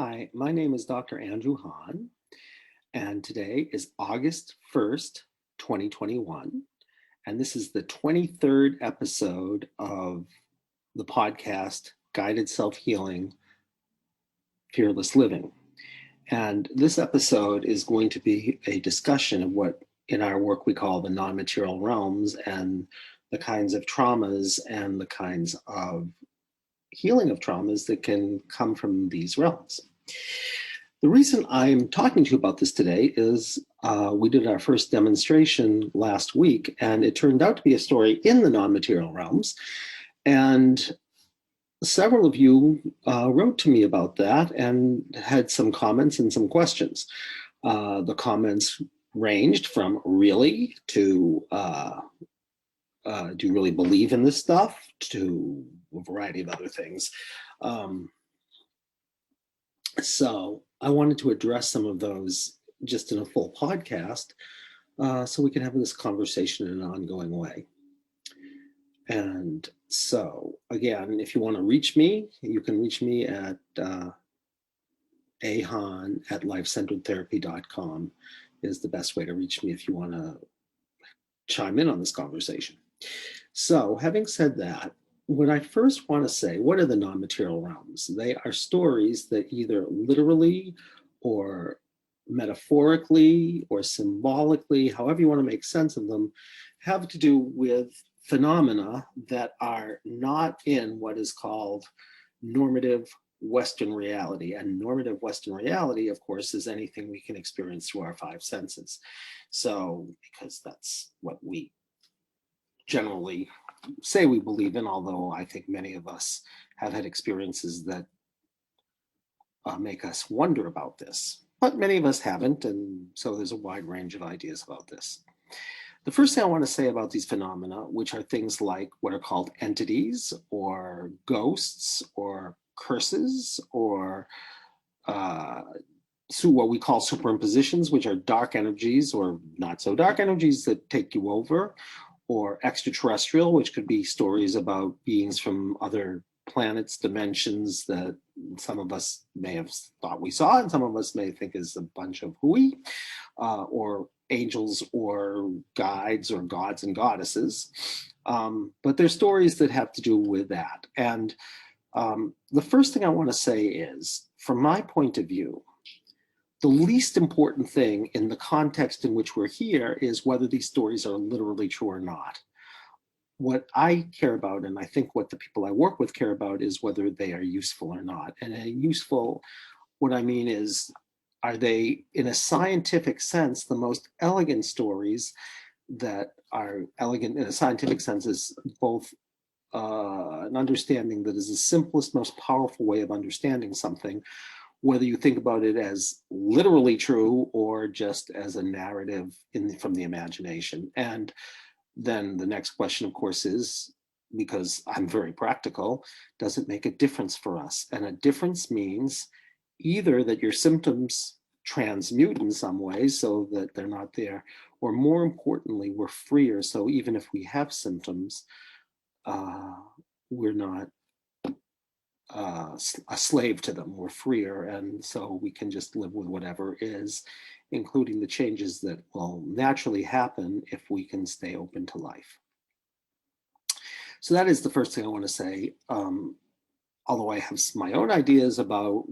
Hi, my name is Dr. Andrew Hahn, and today is August 1st, 2021, and this is the 23rd episode of the podcast Guided Self-Healing, Fearless Living. And this episode is going to be a discussion of what in our work we call the non-material realms and the kinds of traumas and the kinds of healing of traumas that can come from these realms. The reason I'm talking to you about this today is we did our first demonstration last week, and it turned out to be a story in the non-material realms. And several of you wrote to me about that and had some comments and some questions. The comments ranged from really to do you really believe in this stuff to a variety of other things. So I wanted to address some of those just in a full podcast so we can have this conversation in an ongoing way. And so, again, if you want to reach me, you can reach me at ahan@lifecenteredtherapy.com is the best way to reach me if you want to chime in on this conversation. So, having said that, what I first want to say, what are the non-material realms? They are stories that either literally or metaphorically or symbolically, however you want to make sense of them, have to do with phenomena that are not in what is called normative Western reality. And normative Western reality, of course, is anything we can experience through our five senses. So, because that's what we generally say we believe in, although I think many of us have had experiences that make us wonder about this. But many of us haven't, and so there's a wide range of ideas about this. The first thing I want to say about these phenomena, which are things like what are called entities or ghosts or curses or what we call superimpositions, which are dark energies or not so dark energies that take you over, or extraterrestrial, which could be stories about beings from other planets, dimensions that some of us may have thought we saw, and some of us may think is a bunch of hooey, or angels or guides or gods and goddesses. But they're stories that have to do with that. And the first thing I want to say is, from my point of view, the least important thing in the context in which we're here is whether these stories are literally true or not. What I care about, and I think what the people I work with care about, is whether they are useful or not. And useful, what I mean is, are they, in a scientific sense, the most elegant stories that are elegant in a scientific sense is both an understanding that is the simplest, most powerful way of understanding something, whether you think about it as literally true or just as a narrative from the imagination. And then the next question, of course, is, because I'm very practical, does it make a difference for us? And a difference means either that your symptoms transmute in some way so that they're not there, or more importantly, we're freer. So even if we have symptoms, we're not a slave to them. We're freer, and so we can just live with whatever is, including the changes that will naturally happen if we can stay open to life. So that is the first thing I want to say. Although I have my own ideas about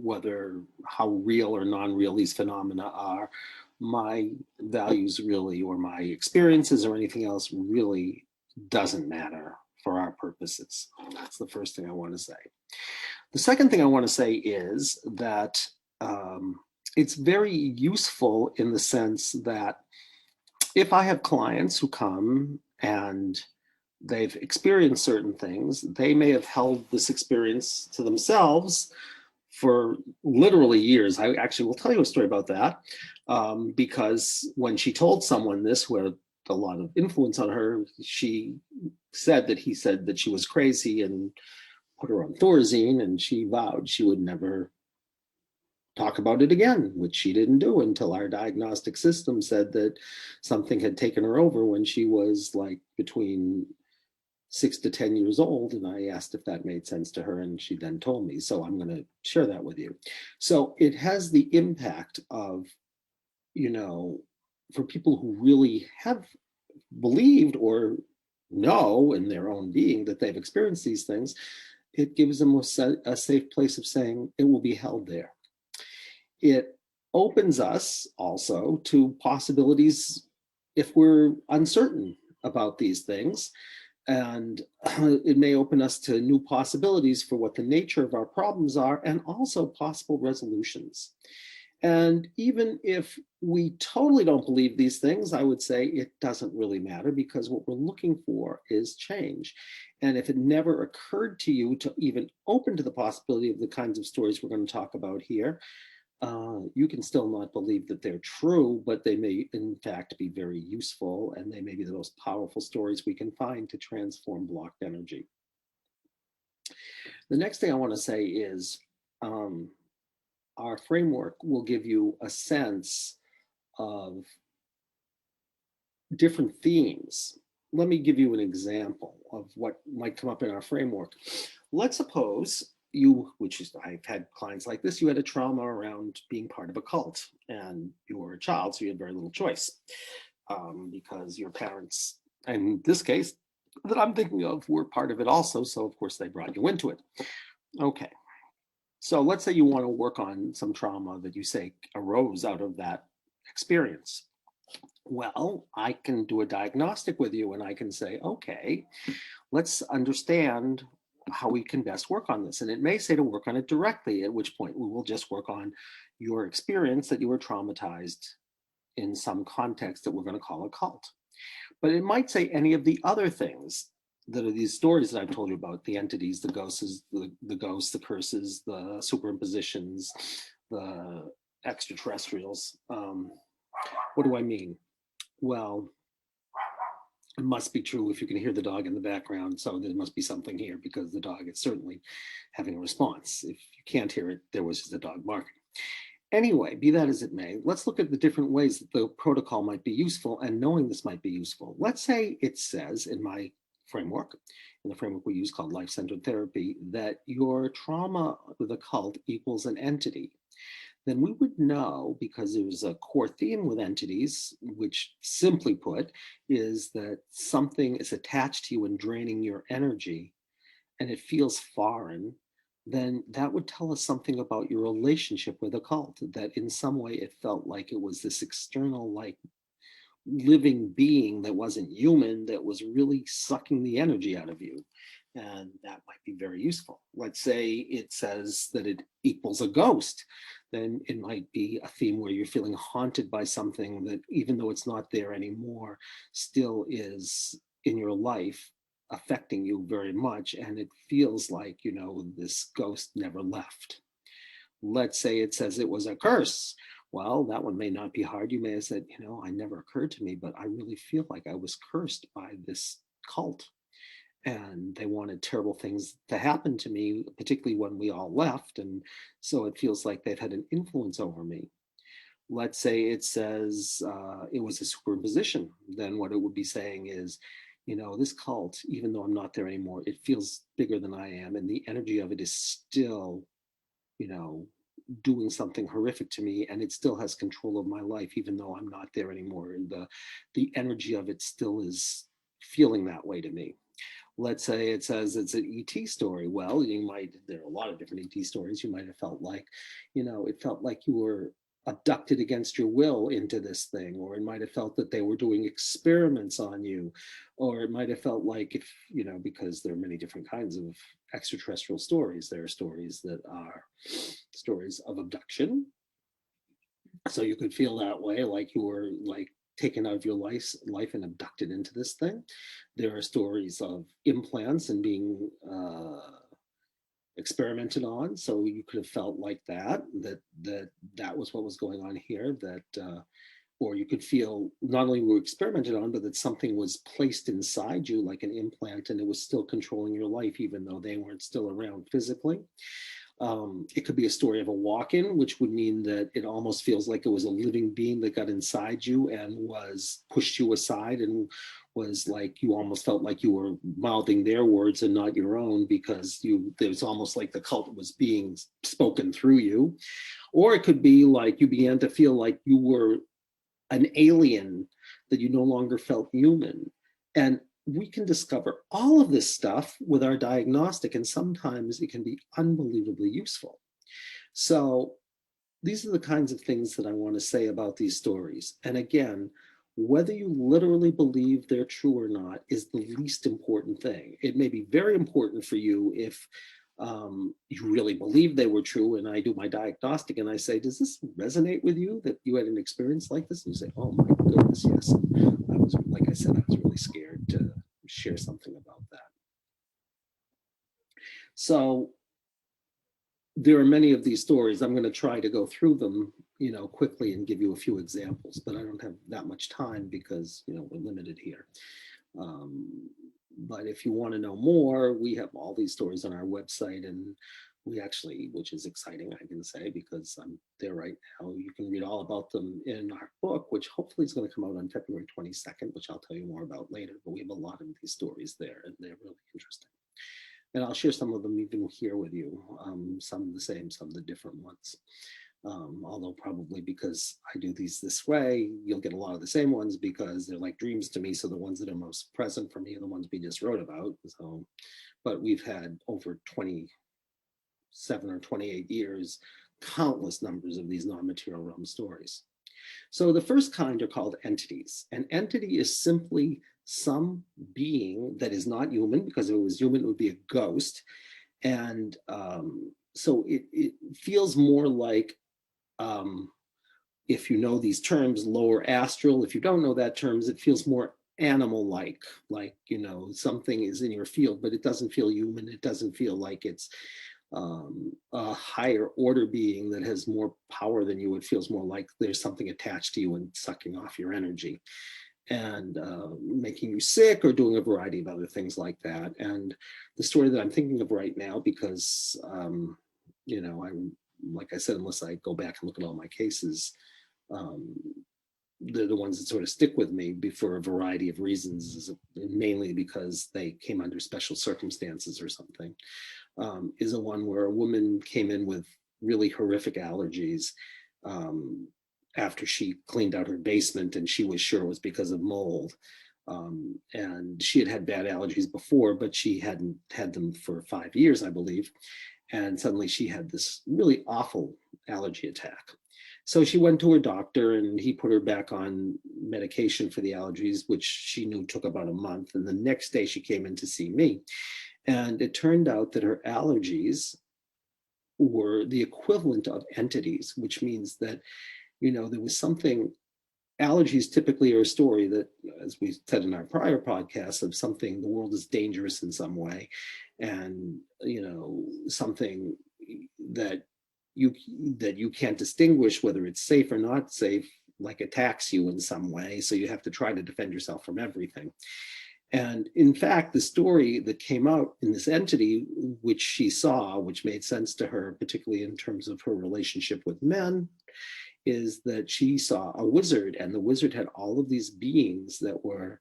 how real or non-real these phenomena are, my values really, or my experiences or anything else really doesn't matter for our purposes. That's the first thing I want to say. The second thing I want to say is that it's very useful in the sense that if I have clients who come and they've experienced certain things, they may have held this experience to themselves for literally years. I actually will tell you a story about that, because when she told someone this, who had a lot of influence on her, she said that he said that she was crazy and put her on Thorazine, and she vowed she would never talk about it again, which she didn't do until our diagnostic system said that something had taken her over when she was like between 6 to 10 years old, and I asked if that made sense to her, and she then told me. So I'm going to share that with you. So it has the impact of, for people who really have believed or know in their own being that they've experienced these things, it gives them a safe place of saying it will be held there. It opens us also to possibilities if we're uncertain about these things. And it may open us to new possibilities for what the nature of our problems are and also possible resolutions. And even if we totally don't believe these things, I would say it doesn't really matter, because what we're looking for is change. And if it never occurred to you to even open to the possibility of the kinds of stories we're going to talk about here, you can still not believe that they're true, but they may in fact be very useful, and they may be the most powerful stories we can find to transform blocked energy. The next thing I want to say is our framework will give you a sense of different themes. Let me give you an example of what might come up in our framework. Let's suppose you, which is, I've had clients like this, you had a trauma around being part of a cult, and you were a child, so you had very little choice, because your parents, in this case that I'm thinking of, were part of it also, so of course they brought you into it. Okay, so let's say you want to work on some trauma that you say arose out of that experience. Well, I can do a diagnostic with you, and I can say, okay, let's understand how we can best work on this. And it may say to work on it directly, at which point we will just work on your experience that you were traumatized in some context that we're going to call a cult. But it might say any of the other things that are these stories that I've told you about, the entities, the ghosts, the curses, the superimpositions, the extraterrestrials. What do I mean? Well, it must be true if you can hear the dog in the background. So there must be something here, because the dog is certainly having a response. If you can't hear it, there was just a dog barking. Anyway, be that as it may, let's look at the different ways that the protocol might be useful, and knowing this might be useful. Let's say it says in my framework, in the framework we use called life-centered therapy, that your trauma with a cult equals an entity. Then we would know, because there's a core theme with entities, which simply put is that something is attached to you and draining your energy, and it feels foreign, then that would tell us something about your relationship with a cult, that in some way it felt like it was this external, like, living being that wasn't human, that was really sucking the energy out of you. And that might be very useful. Let's say it says that it equals a ghost, then it might be a theme where you're feeling haunted by something that, even though it's not there anymore, still is in your life, affecting you very much, and it feels like, this ghost never left. Let's say it says it was a curse. Well, that one may not be hard. You may have said, I never occurred to me, but I really feel like I was cursed by this cult, and they wanted terrible things to happen to me, particularly when we all left. And so it feels like they've had an influence over me. Let's say it says it was a superimposition. Then what it would be saying is, this cult, even though I'm not there anymore, it feels bigger than I am, and the energy of it is still, doing something horrific to me, and it still has control of my life, even though I'm not there anymore. And the energy of it still is feeling that way to me. Let's say it says it's an ET story. Well, there are a lot of different ET stories. You might have felt like, it felt like you were abducted against your will into this thing, or it might have felt that they were doing experiments on you, or it might have felt like, if, because there are many different kinds of extraterrestrial stories. There are stories that are stories of abduction. So you could feel that way, like you were taken out of your life and abducted into this thing. There are stories of implants and being experimented on. So you could have felt like that was what was going on here, or you could feel not only were experimented on, but that something was placed inside you like an implant, and it was still controlling your life, even though they weren't still around physically. It could be a story of a walk-in, which would mean that it almost feels like it was a living being that got inside you and was pushed you aside, and was like you almost felt like you were mouthing their words and not your own, because it was almost like the cult was being spoken through you. Or it could be like you began to feel like you were an alien, that you no longer felt human. And we can discover all of this stuff with our diagnostic, and sometimes it can be unbelievably useful. So these are the kinds of things that I want to say about these stories. And again, whether you literally believe they're true or not is the least important thing. It may be very important for you if you really believe they were true, and I do my diagnostic and I say, does this resonate with you, that you had an experience like this? And you say, oh my goodness, yes. I was, like I said, I was really scared to share something about that. So there are many of these stories. I'm going to try to go through them, quickly and give you a few examples, but I don't have that much time because, we're limited here. But if you want to know more, we have all these stories on our website, and we actually, which is exciting, I can say, because I'm there right now. You can read all about them in our book, which hopefully is going to come out on February 22nd, which I'll tell you more about later. But we have a lot of these stories there, and they're really interesting. And I'll share some of them even here with you, some the same, some the different ones. Although probably because I do these this way, you'll get a lot of the same ones because they're like dreams to me. So the ones that are most present for me are the ones we just wrote about. So, but we've had over 27 or 28 years, countless numbers of these non-material realm stories. So the first kind are called entities. An entity is simply some being that is not human, because if it was human, it would be a ghost. And so it feels more like, if you know these terms, lower astral. If you don't know that terms, it feels more animal-like, something is in your field, but it doesn't feel human. It doesn't feel like it's a higher order being that has more power than you. It feels more like there's something attached to you and sucking off your energy and making you sick, or doing a variety of other things like that. And the story that I'm thinking of right now, because I'm, like I said, unless I go back and look at all my cases, they're the ones that sort of stick with me for a variety of reasons, mainly because they came under special circumstances or something. Is a one where a woman came in with really horrific allergies after she cleaned out her basement, and she was sure it was because of mold. And she had had bad allergies before, but she hadn't had them for 5 years, I believe. And suddenly she had this really awful allergy attack. So she went to her doctor, and he put her back on medication for the allergies, which she knew took about a month. And the next day she came in to see me. And it turned out that her allergies were the equivalent of entities, which means that, there was something. Allergies typically are a story that, as we said in our prior podcasts, of something, the world is dangerous in some way, and something that you can't distinguish whether it's safe or not safe, like attacks you in some way. So you have to try to defend yourself from everything. And in fact, the story that came out in this entity, which she saw, which made sense to her, particularly in terms of her relationship with men, is that she saw a wizard, and the wizard had all of these beings that were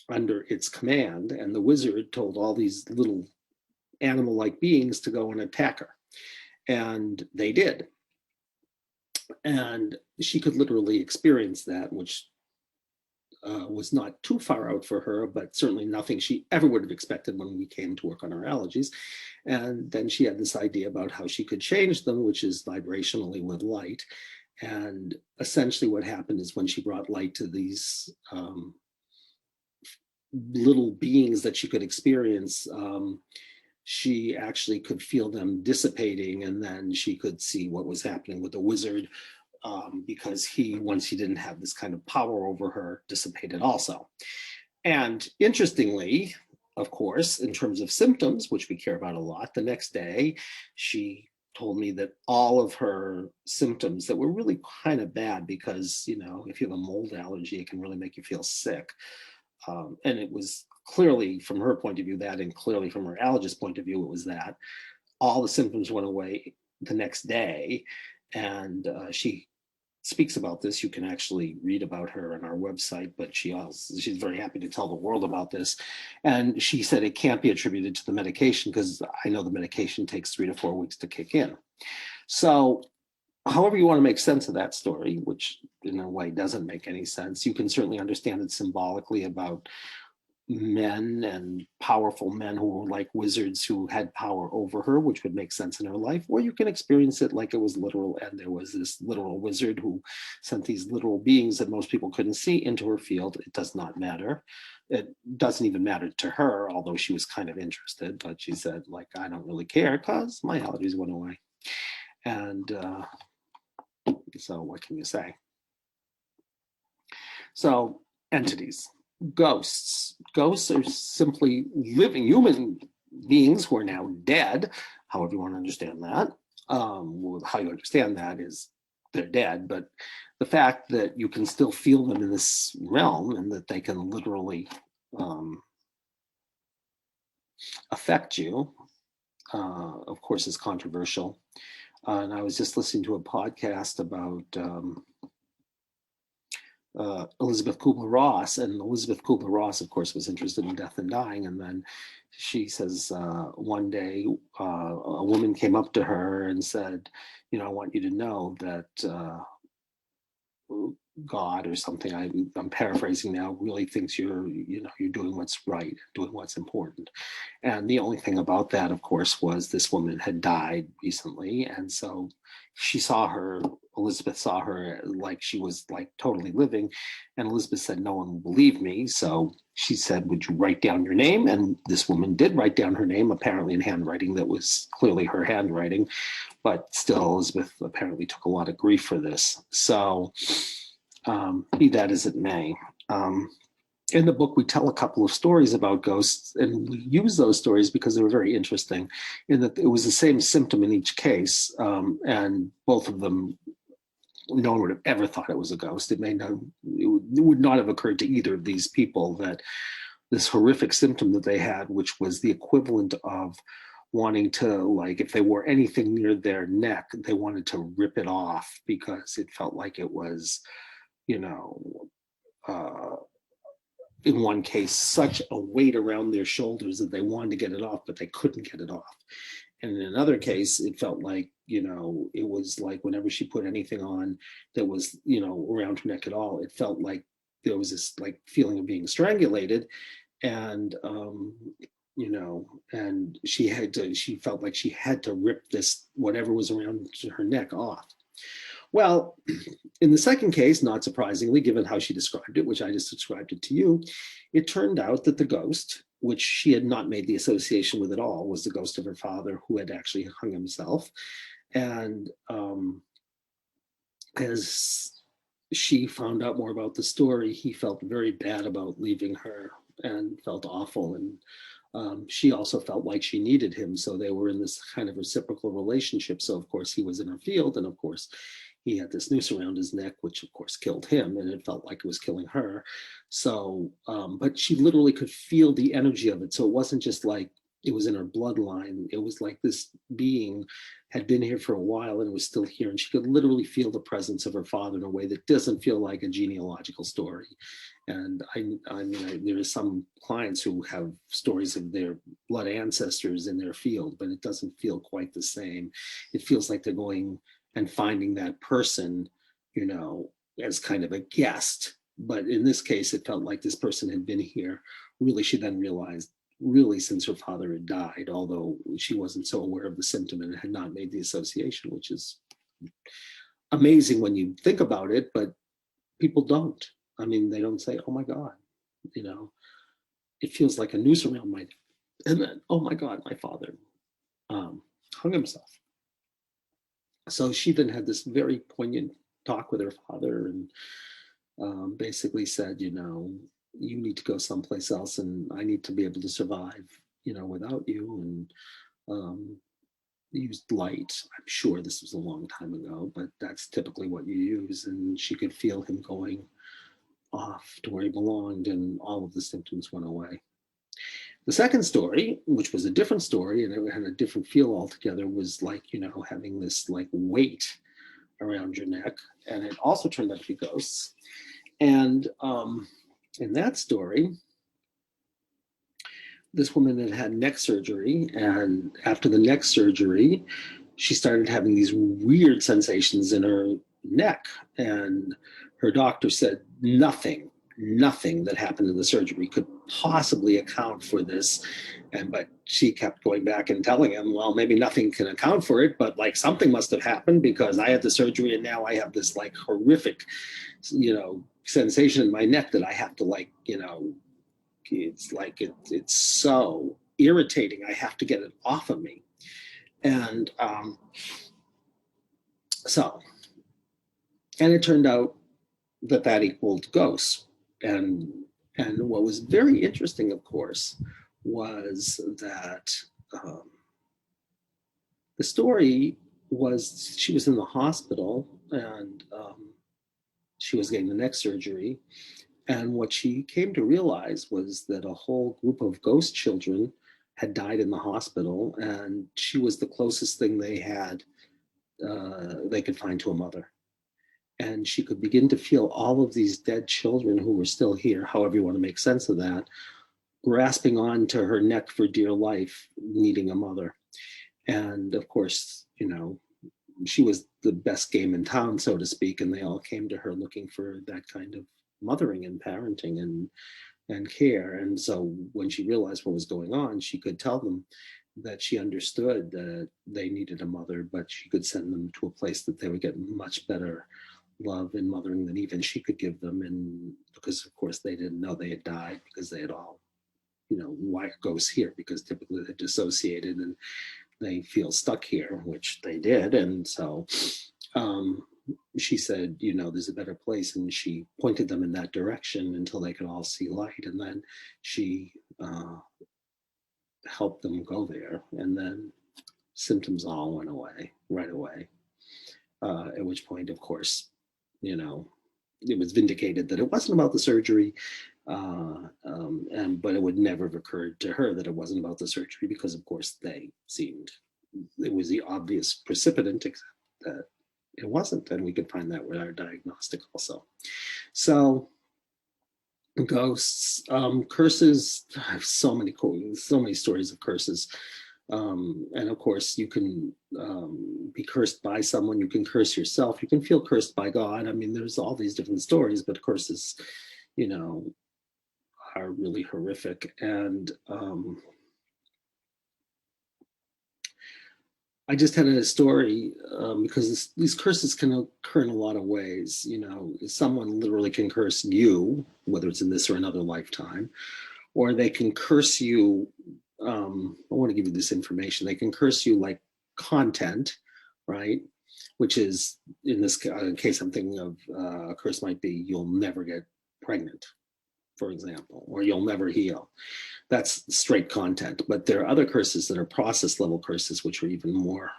under its command. And the wizard told all these little animal-like beings to go and attack her. And they did. And she could literally experience that, which was not too far out for her, but certainly nothing she ever would have expected when we came to work on her allergies. And then she had this idea about how she could change them, which is vibrationally with light. And essentially what happened is, when she brought light to these little beings that she could experience, she actually could feel them dissipating, and then she could see what was happening with the wizard, because once he didn't have this kind of power over her, dissipated also. And interestingly, of course, in terms of symptoms, which we care about a lot, the next day she told me that all of her symptoms that were really kind of bad, because, if you have a mold allergy, it can really make you feel sick. And it was clearly from her point of view that, and clearly from her allergist point of view, it was that. all the symptoms went away the next day. And she speaks about this. You can actually read about her on our website, but she's very happy to tell the world about this. And she said it can't be attributed to the medication because I know the medication takes 3 to 4 weeks to kick in. So however you want to make sense of that story, which in a way doesn't make any sense, you can certainly understand it symbolically about men and powerful men who were like wizards who had power over her, which would make sense in her life. Or you can experience it like it was literal, and there was this literal wizard who sent these literal beings that most people couldn't see into her field. It does not matter. It doesn't even matter to her, although she was kind of interested, but she said, like, I don't really care because my allergies went away. And so what can you say? So entities, ghosts. Ghosts are simply living human beings who are now dead, however you want to understand that. How you understand that is they're dead, but the fact that you can still feel them in this realm and that they can literally affect you, of course, is controversial. And I was just listening to a podcast about Elizabeth Kubler-Ross, and Elizabeth Kubler-Ross, of course, was interested in death and dying. And then she says one day a woman came up to her and said, I want you to know that God or something, I'm paraphrasing now, really thinks you're doing what's right, doing what's important. And the only thing about that, of course, was this woman had died recently. And so Elizabeth saw her like she was like totally living. And Elizabeth said, no one will believe me. So she said, would you write down your name? And this woman did write down her name, apparently in handwriting that was clearly her handwriting. But still, Elizabeth apparently took a lot of grief for this. So be that as it may. In the book, we tell a couple of stories about ghosts, and we use those stories because they were very interesting in that it was the same symptom in each case, and both of them, no one would have ever thought it was a ghost. It would not have occurred to either of these people that this horrific symptom that they had, which was the equivalent of wanting to, like, if they wore anything near their neck, they wanted to rip it off because it felt like it was, in one case, such a weight around their shoulders that they wanted to get it off, but they couldn't get it off. And in another case, it felt like, it was like whenever she put anything on that was, around her neck at all, it felt like there was this like feeling of being strangulated. And, and she felt like she had to rip this, whatever was around her neck, off. Well, in the second case, not surprisingly, given how she described it, which I just described it to you, it turned out that the ghost, which she had not made the association with at all, was the ghost of her father who had actually hung himself. And as she found out more about the story, he felt very bad about leaving her and felt awful. And she also felt like she needed him. So they were in this kind of reciprocal relationship. So, of course, he was in her field. And, of course, he had this noose around his neck, which, of course, killed him. And it felt like it was killing her. So, but she literally could feel the energy of it. So it wasn't just like it was in her bloodline. It was like this being had been here for a while and was still here. And she could literally feel the presence of her father in a way that doesn't feel like a genealogical story. And I mean, there are some clients who have stories of their blood ancestors in their field, but it doesn't feel quite the same. It feels like they're going and finding that person, as kind of a guest. But in this case, it felt like this person had been here. Really, she then realized, really, since her father had died, although she wasn't so aware of the symptom and had not made the association, which is amazing when you think about it, but people don't. I mean, they don't say, oh my God, it feels like a noose around my neck. And then, oh my God, my father hung himself. So she then had this very poignant talk with her father and basically said, you need to go someplace else and I need to be able to survive, without you. And used light. I'm sure this was a long time ago, but that's typically what you use. And she could feel him going off to where he belonged, and all of the symptoms went away. The second story, which was a different story and it had a different feel altogether, was like, you know, having this like weight around your neck. And it also turned out to be ghosts. And in that story, this woman had had neck surgery. And after the neck surgery, she started having these weird sensations in her neck. And her doctor said nothing that happened in the surgery could possibly account for this. But she kept going back and telling him, well, maybe nothing can account for it, but like something must have happened because I had the surgery and now I have this like horrific, you know, sensation in my neck that I have to like, you know, it's like it's so irritating. I have to get it off of me. And and it turned out that equaled ghosts. And what was very interesting, of course, was that the story was she was in the hospital and she was getting the neck surgery. And what she came to realize was that a whole group of ghost children had died in the hospital, and she was the closest thing they had they could find to a mother. And she could begin to feel all of these dead children who were still here, however you want to make sense of that, grasping on to her neck for dear life, needing a mother. And of course, you know, she was the best game in town, so to speak, and they all came to her looking for that kind of mothering and parenting and care. And so when she realized what was going on, she could tell them that she understood that they needed a mother, but she could send them to a place that they would get much better love and mothering than even she could give them. And because of course they didn't know they had died, because they had all, you know, why ghosts here? Because typically they're dissociated and they feel stuck here, which they did. And so she said, you know, there's a better place. And she pointed them in that direction until they could all see light. And then she helped them go there. And then symptoms all went away right away. At which point, of course, you know, it was vindicated that it wasn't about the surgery. But it would never have occurred to her that it wasn't about the surgery because, of course, it was the obvious precipitant, except that it wasn't. And we could find that with our diagnostic also. So ghosts, curses, I have so many stories of curses. And of course, you can be cursed by someone, you can curse yourself, you can feel cursed by God. I mean, there's all these different stories, but curses, you know, are really horrific. And I just had a story because these curses can occur in a lot of ways. You know, someone literally can curse you, whether it's in this or another lifetime, or they can curse you. I want to give you this information. They can curse you like content, right? Which is, in this case, I'm thinking of a curse might be you'll never get pregnant, for example, or you'll never heal. That's straight content. But there are other curses that are process level curses, which are even more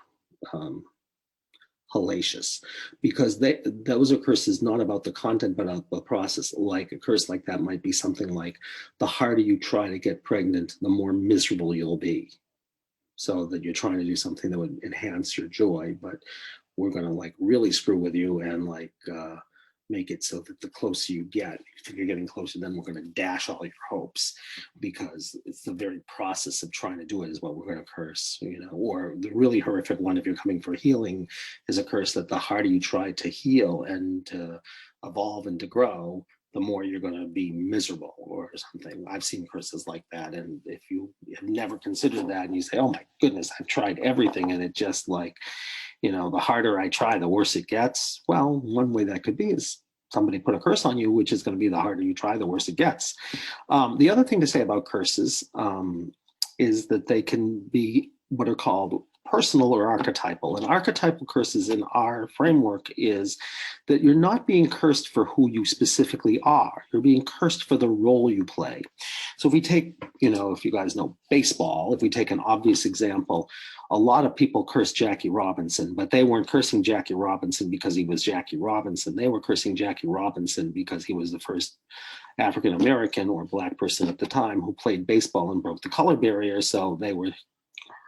hellacious, because those are curses not about the content, but about the process. Like a curse like that might be something like, the harder you try to get pregnant, the more miserable you'll be. So that you're trying to do something that would enhance your joy, but we're going to like really screw with you and like make it so that the closer you get, if you think you're getting closer, then we're going to dash all your hopes, because it's the very process of trying to do it is what we're going to curse, you know. Or the really horrific one, if you're coming for healing, is a curse that the harder you try to heal and to evolve and to grow, the more you're going to be miserable or something. I've seen curses like that. And if you have never considered that and you say, oh my goodness, I've tried everything and it just like, you know, the harder I try, the worse it gets. Well, one way that could be is somebody put a curse on you, which is going to be the harder you try, the worse it gets. The other thing to say about curses is that they can be what are called personal or archetypal. And archetypal curses in our framework is that you're not being cursed for who you specifically are. You're being cursed for the role you play. So if we take, you know, if you guys know baseball, if we take an obvious example, a lot of people curse Jackie Robinson, but they weren't cursing Jackie Robinson because he was Jackie Robinson. They were cursing Jackie Robinson because he was the first African American or Black person at the time who played baseball and broke the color barrier. So they were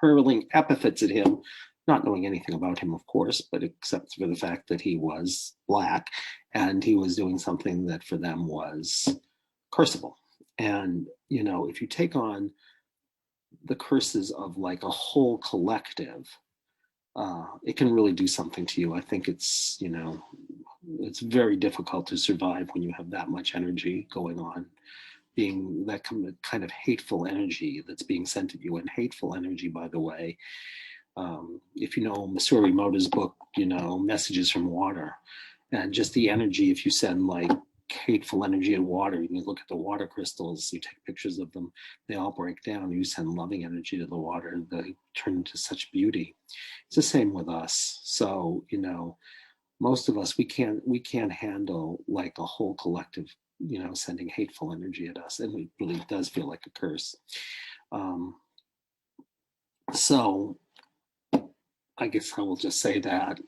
hurling epithets at him, not knowing anything about him, of course, but except for the fact that he was Black and he was doing something that for them was curseable. And, you know, if you take on the curses of like a whole collective, it can really do something to you. I think it's, you know, it's very difficult to survive when you have that much energy going on, being that kind of hateful energy that's being sent at you. And hateful energy, by the way, if you know Masuri Moto's book, you know, Messages from Water, and just the energy, if you send like hateful energy in water, you look at the water crystals, you take pictures of them, they all break down. You send loving energy to the water, they turn into such beauty. It's the same with us. So, you know, most of us, we can't handle like a whole collective, you know, sending hateful energy at us, and it really does feel like a curse. So I guess I will just say that.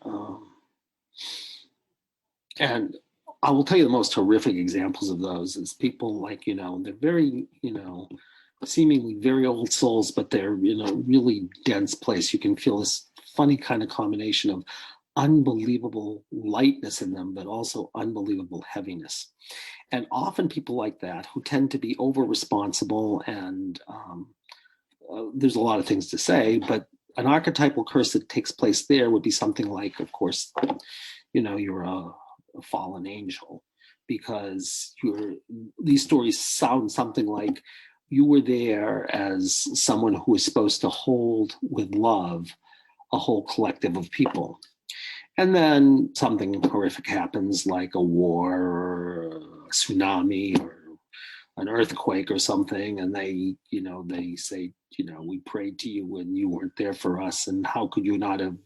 And I will tell you the most horrific examples of those is people like, you know, they're very, you know, seemingly very old souls, but they're in a really dense place. You can feel this funny kind of combination of unbelievable lightness in them, but also unbelievable heaviness. And often people like that who tend to be over responsible and there's a lot of things to say, but an archetypal curse that takes place there would be something like, of course, you know, you're a fallen angel, because these stories sound something like you were there as someone who was supposed to hold with love a whole collective of people. And then something horrific happens, like a war or a tsunami or an earthquake or something, and they, you know, they say, you know, we prayed to you when you weren't there for us, and how could you not have,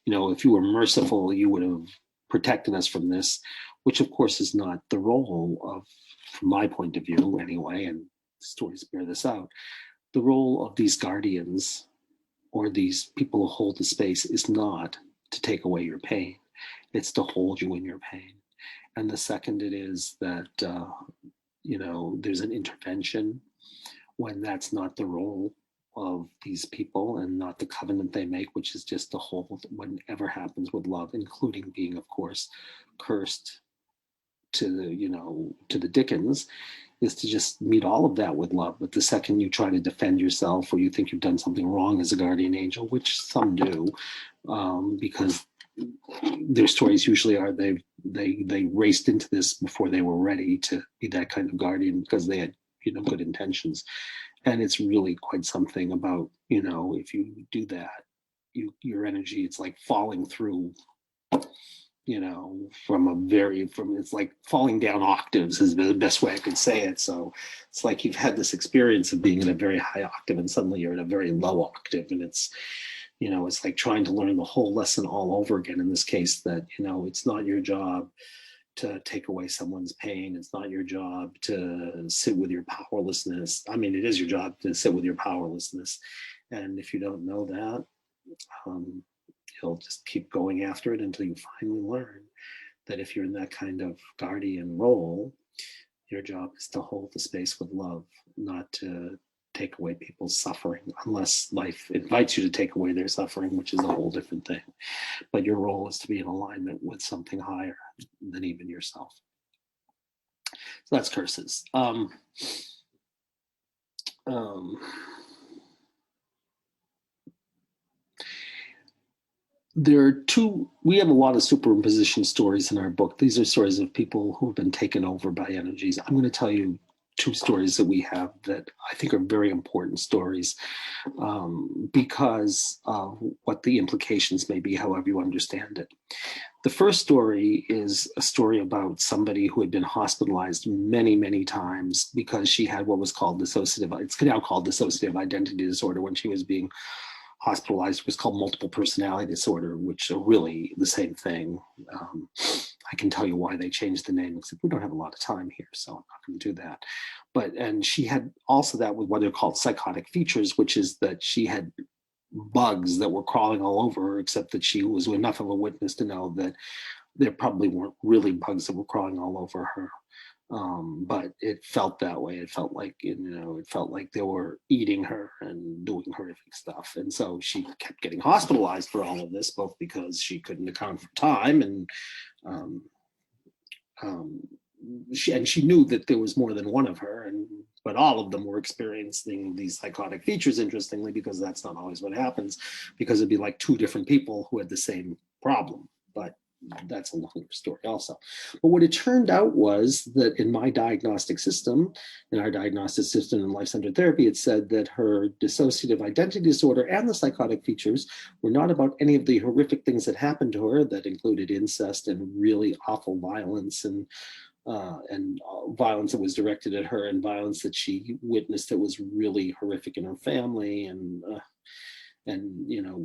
you know, if you were merciful, you would have protected us from this, which of course is not the role of, from my point of view anyway, and stories bear this out, the role of these guardians or these people who hold the space is not to take away your pain, it's to hold you in your pain. And the second it is that, you know, there's an intervention when that's not the role of these people and not the covenant they make, which is just to hold whatever happens with love, including being, of course, cursed to the, you know, to the Dickens, is to just meet all of that with love. But the second you try to defend yourself or you think you've done something wrong as a guardian angel, which some do, because their stories usually are they raced into this before they were ready to be that kind of guardian because they had, you know, good intentions. And it's really quite something about, you know, if you do that, your energy, it's like falling through, you know, from it's like falling down octaves is the best way I could say it. So it's like you've had this experience of being in a very high octave and suddenly you're in a very low octave, and it's, you know, it's like trying to learn the whole lesson all over again. In this case, that, you know, it's not your job to take away someone's pain. It's not your job to sit with your powerlessness. I mean, it is your job to sit with your powerlessness. And if you don't know that, you'll just keep going after it until you finally learn that if you're in that kind of guardian role, your job is to hold the space with love, not to take away people's suffering, unless life invites you to take away their suffering, which is a whole different thing. But your role is to be in alignment with something higher than even yourself. So that's curses. There are two, we have a lot of superimposition stories in our book. These are stories of people who have been taken over by energies. I'm going to tell you two stories that we have that I think are very important stories, because of what the implications may be, however you understand it. The first story is a story about somebody who had been hospitalized many, many times because she had what was called dissociative, it's now called dissociative identity disorder. When she was being hospitalized, it was called multiple personality disorder, which are really the same thing. I can tell you why they changed the name, except we don't have a lot of time here, so I'm not going to do that. But, and she had also that with what are called psychotic features, which is that she had bugs that were crawling all over her, except that she was enough of a witness to know that there probably weren't really bugs that were crawling all over her. But it felt that way. It felt like, it felt like they were eating her and doing horrific stuff. And so she kept getting hospitalized for all of this, both because she couldn't account for time and um, um, she knew that there was more than one of her, but all of them were experiencing these psychotic features, interestingly, because that's not always what happens, because it'd be like two different people who had the same problem. But that's a longer story also. But what it turned out was that in my diagnostic system, in our diagnostic system in life-centered therapy, it said that her dissociative identity disorder and the psychotic features were not about any of the horrific things that happened to her, that included incest and really awful violence and violence that was directed at her, and violence that she witnessed that was really horrific in her family, and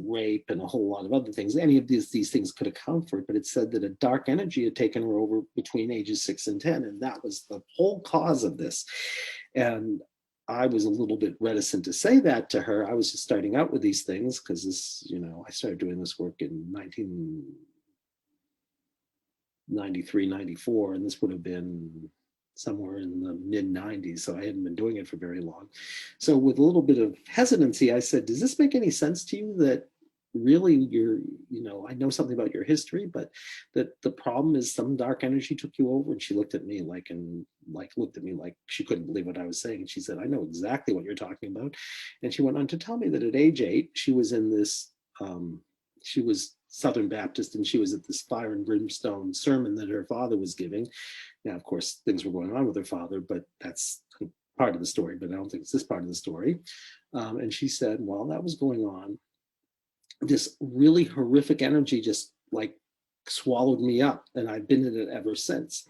rape and a whole lot of other things. Any of these things could account for it, but it said that a dark energy had taken her over between ages 6 and 10, and that was the whole cause of this. And I was a little bit reticent to say that to her. I was just starting out with these things because I started doing this work in 1993, 94, and this would have been somewhere in the mid 90s. So I hadn't been doing it for very long. So with a little bit of hesitancy, I said, does this make any sense to you that really I know something about your history, but that the problem is some dark energy took you over? And she looked at me like she couldn't believe what I was saying. And she said, I know exactly what you're talking about. And she went on to tell me that at age 8, she was in this, she was Southern Baptist, and she was at this fire and brimstone sermon that her father was giving. Now, of course, things were going on with her father, but that's part of the story, but I don't think it's this part of the story. And she said, while that was going on, this really horrific energy just like swallowed me up, and I've been in it ever since.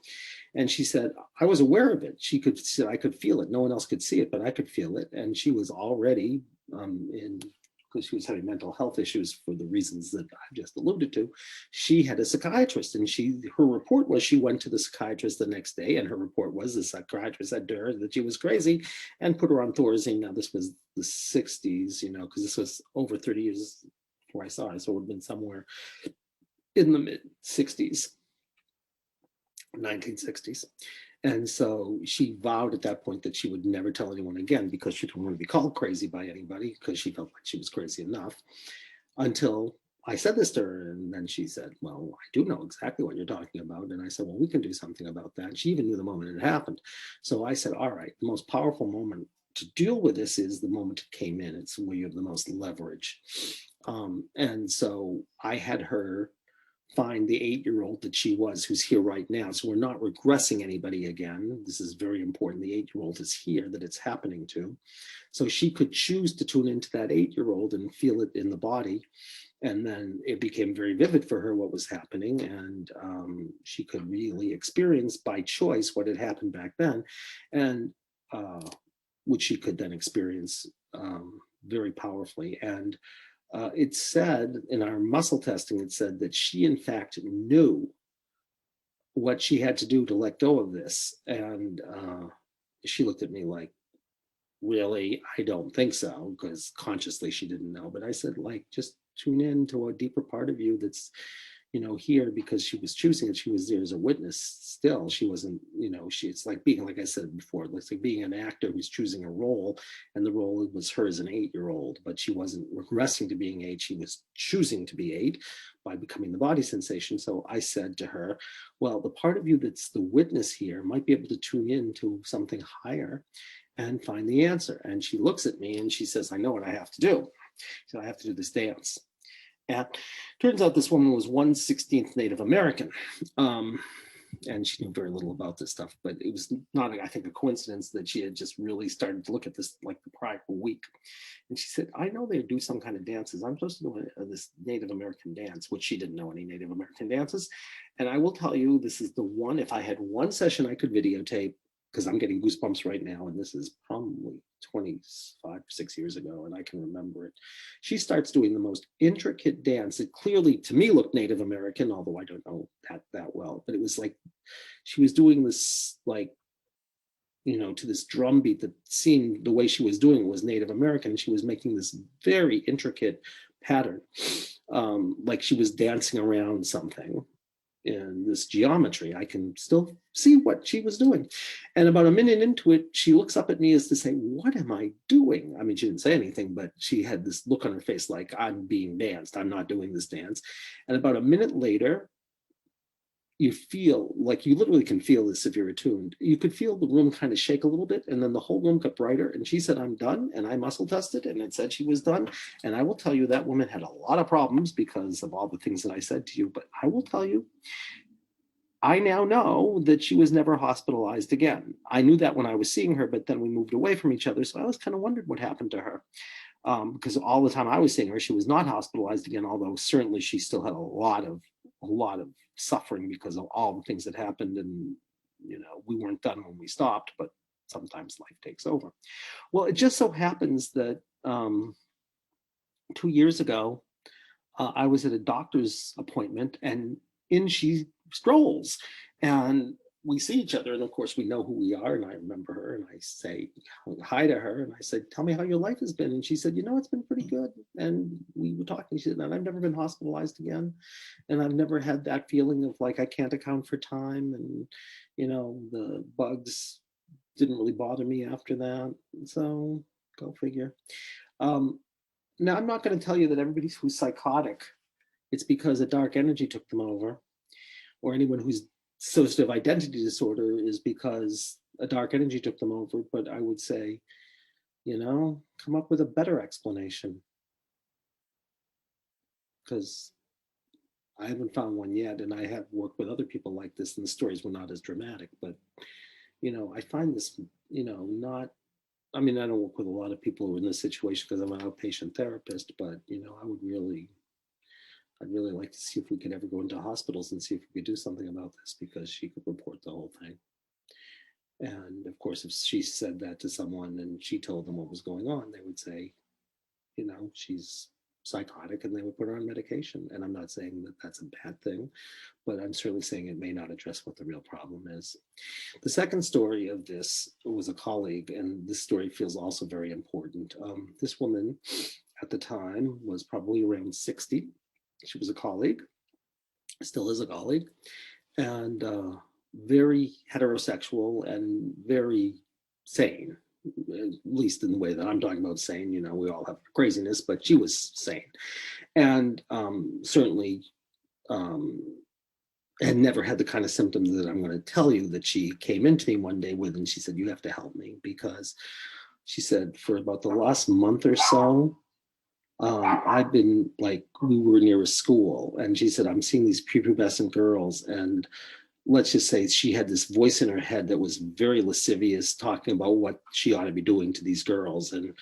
And she said, I was aware of it. She said, I could feel it. No one else could see it, but I could feel it. And she was already because she was having mental health issues for the reasons that I just alluded to. She had a psychiatrist, and her report was she went to the psychiatrist the next day, and her report was the psychiatrist said to her that she was crazy and put her on Thorazine. Now, this was the 60s, because this was over 30 years before I saw it, so it would have been somewhere in the mid 60s, 1960s. And so she vowed at that point that she would never tell anyone again, because she didn't want to be called crazy by anybody, because she felt like she was crazy enough, until I said this to her. And then she said, well, I do know exactly what you're talking about. And I said, well, we can do something about that. And she even knew the moment it happened. So I said, all right, the most powerful moment to deal with this is the moment it came in. It's where you have the most leverage. And so I had her find the 8-year-old that she was, who's here right now. So we're not regressing anybody again. This is very important. The 8-year-old is here, that it's happening to. So she could choose to tune into that 8-year-old and feel it in the body. And then it became very vivid for her what was happening. And she could really experience by choice what had happened back then, and which she could then experience very powerfully. And it said in our muscle testing, it said that she in fact knew what she had to do to let go of this. And she looked at me like, really? I don't think so, because consciously she didn't know. But I said, like, just tune in to a deeper part of you that's here, because she was choosing it. She was there as a witness still. She wasn't, it's like being, like I said before, it's like being an actor who's choosing a role, and the role was her as an 8-year-old, but she wasn't regressing to being 8. She was choosing to be 8 by becoming the body sensation. So I said to her, well, the part of you that's the witness here might be able to tune in to something higher and find the answer. And she looks at me and she says, I know what I have to do. So I have to do this dance. And turns out this woman was 1/16 Native American. And she knew very little about this stuff, but it was not, I think, a coincidence that she had just really started to look at this like the prior week. And she said, I know they do some kind of dances. I'm supposed to do this Native American dance, which she didn't know any Native American dances. And I will tell you, this is the one, if I had one session I could videotape, because I'm getting goosebumps right now, and this is probably 25 or 6 years ago, and I can remember it. She starts doing the most intricate dance. It clearly, to me, looked Native American, although I don't know that well. But it was like she was doing this, like, to this drum beat that seemed, the way she was doing it was Native American. And she was making this very intricate pattern, like she was dancing around something. in this geometry. I can still see what she was doing. And about a minute into it, she looks up at me as to say, what am I doing? I mean, she didn't say anything, but she had this look on her face like, I'm being danced. I'm not doing this dance. And about a minute later, you feel like, you literally can feel this if you're attuned. You could feel the room kind of shake a little bit, and then the whole room got brighter. And she said, I'm done. And I muscle tested, and it said she was done. And I will tell you, that woman had a lot of problems because of all the things that I said to you. But I will tell you, I now know that she was never hospitalized again. I knew that when I was seeing her, but then we moved away from each other. So I was kind of wondered what happened to her. Because all the time I was seeing her, she was not hospitalized again, although certainly she still had a lot of suffering because of all the things that happened. And, we weren't done when we stopped, but sometimes life takes over. Well, it just so happens that 2 years ago, I was at a doctor's appointment, and in she strolls, and we see each other, and of course we know who we are, and I remember her, and I say hi to her, and I said, tell me how your life has been. And she said, it's been pretty good. And we were talking, she said, and I've never been hospitalized again, and I've never had that feeling of like I can't account for time, and the bugs didn't really bother me after that. So go figure. Now, I'm not going to tell you that everybody who's psychotic, it's because a dark energy took them over, or anyone who's dissociative identity disorder is because a dark energy took them over. But I would say, come up with a better explanation, because I haven't found one yet. And I have worked with other people like this, and the stories were not as dramatic. But, I find this, not, I mean, I don't work with a lot of people who are in this situation because I'm an outpatient therapist, but, I'd really like to see if we could ever go into hospitals and see if we could do something about this, because she could report the whole thing. And of course, if she said that to someone and she told them what was going on, they would say, she's psychotic, and they would put her on medication. And I'm not saying that that's a bad thing, but I'm certainly saying it may not address what the real problem is. The second story of this was a colleague, and this story feels also very important. This woman at the time was probably around 60. She was a colleague, still is a colleague, and very heterosexual and very sane, at least in the way that I'm talking about sane. We all have craziness, but she was sane. And certainly had never had the kind of symptoms that I'm going to tell you that she came into me one day with. And she said, you have to help me, because she said, for about the last month or so, I've been like, we were near a school, and she said, I'm seeing these prepubescent girls, and let's just say she had this voice in her head that was very lascivious, talking about what she ought to be doing to these girls and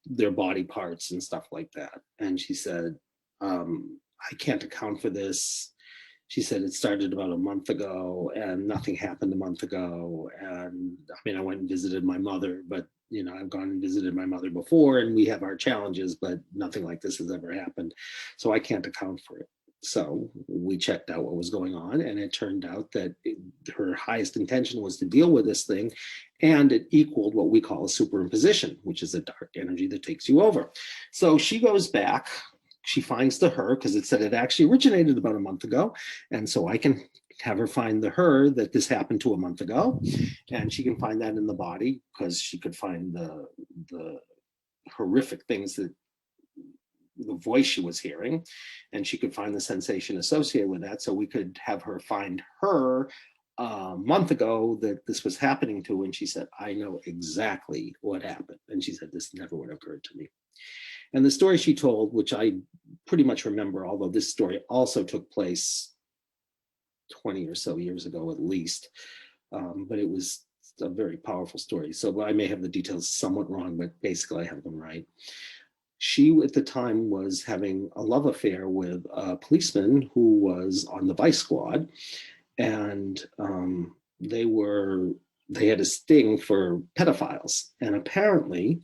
their body parts and stuff like that. And she said, I can't account for this. She said, it started about a month ago, and nothing happened a month ago. And I mean, I went and visited my mother, but I've gone and visited my mother before, and we have our challenges, but nothing like this has ever happened. So I can't account for it. So we checked out what was going on, and it turned out that her highest intention was to deal with this thing, and it equaled what we call a superimposition, which is a dark energy that takes you over. So she goes back. She finds the her, because it said it actually originated about a month ago. And so I can have her find the her that this happened to a month ago. And she can find that in the body, because she could find the horrific things, that the voice she was hearing, and she could find the sensation associated with that. So we could have her find her a month ago that this was happening to. And she said, I know exactly what happened. And she said, this never would have occurred to me. And the story she told, which I pretty much remember, although this story also took place 20 or so years ago at least, but it was a very powerful story. So I may have the details somewhat wrong, but basically I have them right. She, at the time, was having a love affair with a policeman who was on the vice squad, and they had a sting for pedophiles. And apparently,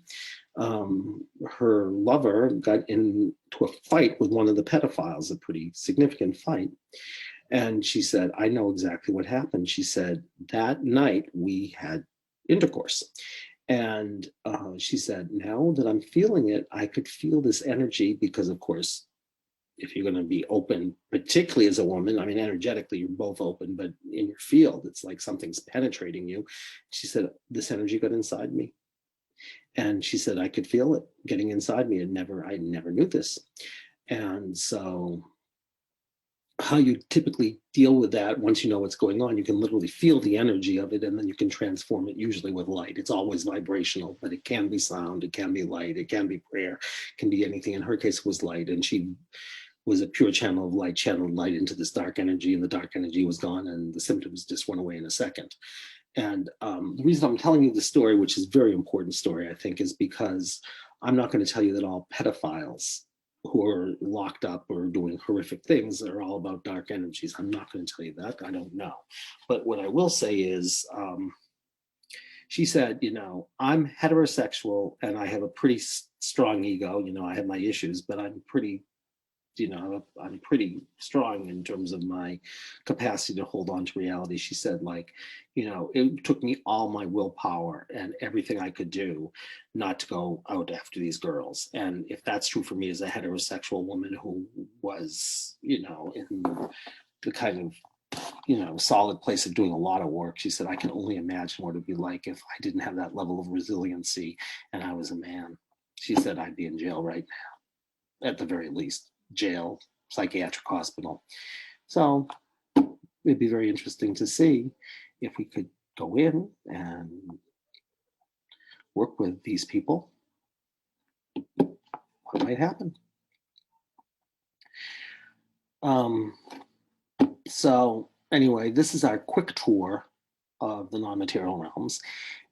her lover got into a fight with one of the pedophiles, a pretty significant fight. And she said, I know exactly what happened. She said, that night we had intercourse. And she said, now that I'm feeling it, I could feel this energy, because of course, if you're going to be open, particularly as a woman, I mean, energetically, you're both open, but in your field, it's like something's penetrating you. She said, this energy got inside me. And she said, I could feel it getting inside me. I never knew this. And so how you typically deal with that, once you know what's going on, you can literally feel the energy of it, and then you can transform it, usually with light. It's always vibrational, but it can be sound, it can be light, it can be prayer, it can be anything. In her case, it was light, and she was a pure channel of light, channeled light into this dark energy, and the dark energy was gone, and the symptoms just went away in a second. And the reason I'm telling you the story, which is a very important story, I think, is because I'm not going to tell you that all pedophiles who are locked up or doing horrific things are all about dark energies. I'm not going to tell you that. I don't know. But what I will say is, she said, I'm heterosexual and I have a pretty strong ego. I have my issues, but I'm pretty strong in terms of my capacity to hold on to reality. She said, it took me all my willpower and everything I could do not to go out after these girls. And if that's true for me as a heterosexual woman who was, in the kind of, solid place of doing a lot of work, she said, I can only imagine what it'd be like if I didn't have that level of resiliency and I was a man. She said, I'd be in jail right now, at the very least. Jail, psychiatric hospital. So it'd be very interesting to see if we could go in and work with these people. What might happen? So anyway, this is our quick tour of the non-material realms.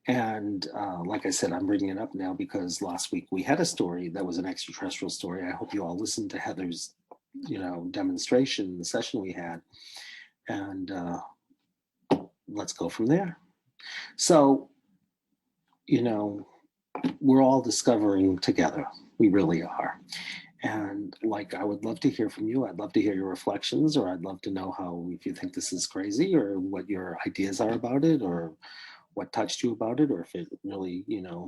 And like I said, I'm bringing it up now because last week we had a story that was an extraterrestrial story. I hope you all listened to Heather's, demonstration, the session we had. And let's go from there. So, we're all discovering together. We really are. And I would love to hear from you. I'd love to hear your reflections, or I'd love to know if you think this is crazy, or what your ideas are about it, or what touched you about it, or if it really,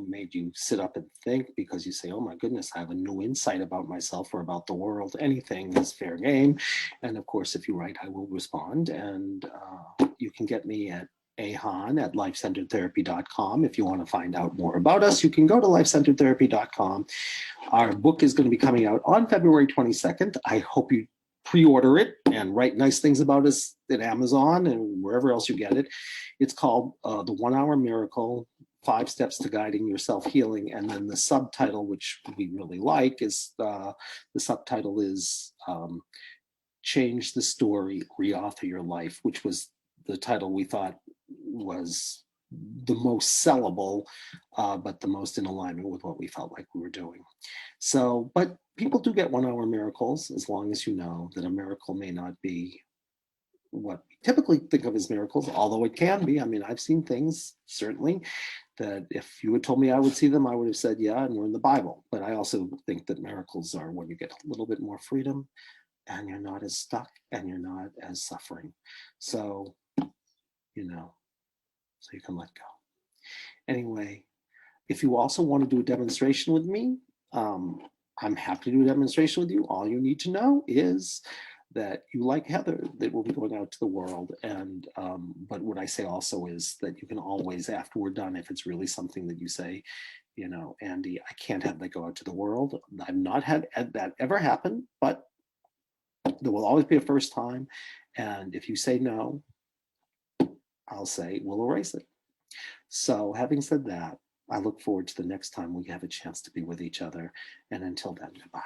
made you sit up and think because you say, oh my goodness, I have a new insight about myself or about the world. Anything is fair game. And of course, if you write, I will respond. And you can get me at ahan@lifecenteredtherapy.com. If you want to find out more about us, you can go to lifecenteredtherapy.com. Our book is going to be coming out on February 22nd. I hope you pre-order it and write nice things about us at Amazon and wherever else you get it. It's called The 1 Hour Miracle, 5 Steps to Guiding Your Self-Healing. And then the subtitle, which we really like, is the subtitle is Change the Story, Reauthor Your Life, which was the title we thought was the most sellable, but the most in alignment with what we felt like we were doing. So, but people do get 1 hour miracles, as long as you know that a miracle may not be what we typically think of as miracles, although it can be. I mean, I've seen things, certainly, that if you had told me I would see them, I would have said, yeah, and we're in the Bible. But I also think that miracles are when you get a little bit more freedom and you're not as stuck and you're not as suffering. So, so you can let go. Anyway, if you also want to do a demonstration with me, I'm happy to do a demonstration with you. All you need to know is that you like Heather, that will be going out to the world. And but what I say also is that you can always, after we're done, if it's really something that you say, Andy, I can't have that go out to the world. I've not had that ever happen, but there will always be a first time. And if you say no, I'll say we'll erase it. So having said that, I look forward to the next time we have a chance to be with each other. And until then, goodbye.